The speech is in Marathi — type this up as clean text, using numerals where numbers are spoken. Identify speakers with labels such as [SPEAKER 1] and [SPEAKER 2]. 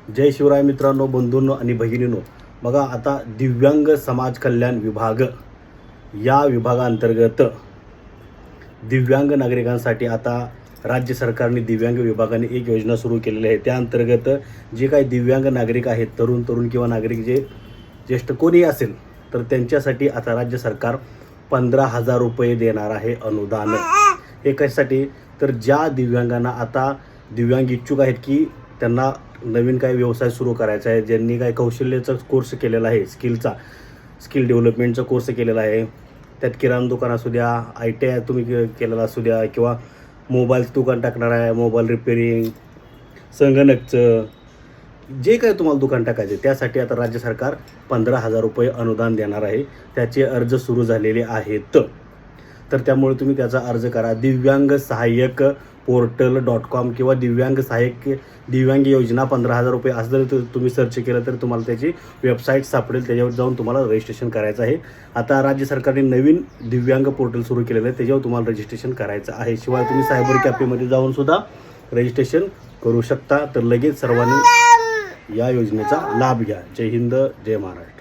[SPEAKER 1] जय शिवराय मित्रांनो, बंधूंनो आणि भगिनींनो. बघा, आता दिव्यांग समाज कल्याण विभाग या विभागाअंतर्गत दिव्यांग नागरिकांसाठी आता राज्य सरकारने दिव्यांग विभागाने एक योजना सुरू केलेली आहे. त्या अंतर्गत जे काही दिव्यांग नागरिक आहेत, तरुण किंवा नागरिक जे ज्येष्ठ कोणी असेल, तर त्यांच्यासाठी आता राज्य सरकार 15,000 रुपये देणार आहे अनुदान. हे कशासाठी? तर ज्या दिव्यांगांना आता दिव्यांग इच्छुक आहेत की त्यांना नवीन काही व्यवसाय सुरू करायचा आहे, ज्यांनी काही कौशल्याचा कोर्स केलेला आहे, स्किल डेव्हलपमेंटचा कोर्स केलेला आहे, त्यात किराणा दुकान असू द्या, ITI तुम्ही केलेला असू द्या, किंवा मोबाईलचं दुकान टाकणार आहे, मोबाईल रिपेरिंग, संगणकचं, जे काही तुम्हाला दुकान टाकायचे त्यासाठी आता राज्य सरकार 15,000 रुपये अनुदान देणार आहे. त्याचे अर्ज सुरू झालेले आहेत. तर त्यामुळे तुम्ही त्याचा अर्ज करा. दिव्यांग सहाय्यक portal.com किंवा दिव्यांग योजना 15,000 रुपये असं जर तुम्ही सर्च केलं तर तुम्हाला त्याची वेबसाईट सापडेल. त्याच्यावर जाऊन तुम्हाला रजिस्ट्रेशन करायचं आहे. आता राज्य सरकारने नवीन दिव्यांग पोर्टल सुरू केलेलं आहे, त्याच्यावर तुम्हाला रजिस्ट्रेशन करायचं आहे. शिवाय तुम्ही सायबर कॅफेमध्ये जाऊन सुद्धा रजिस्ट्रेशन करू शकता. तर लगेच सर्वांनी या योजनेचा लाभ घ्या. जय हिंद, जय महाराष्ट्र.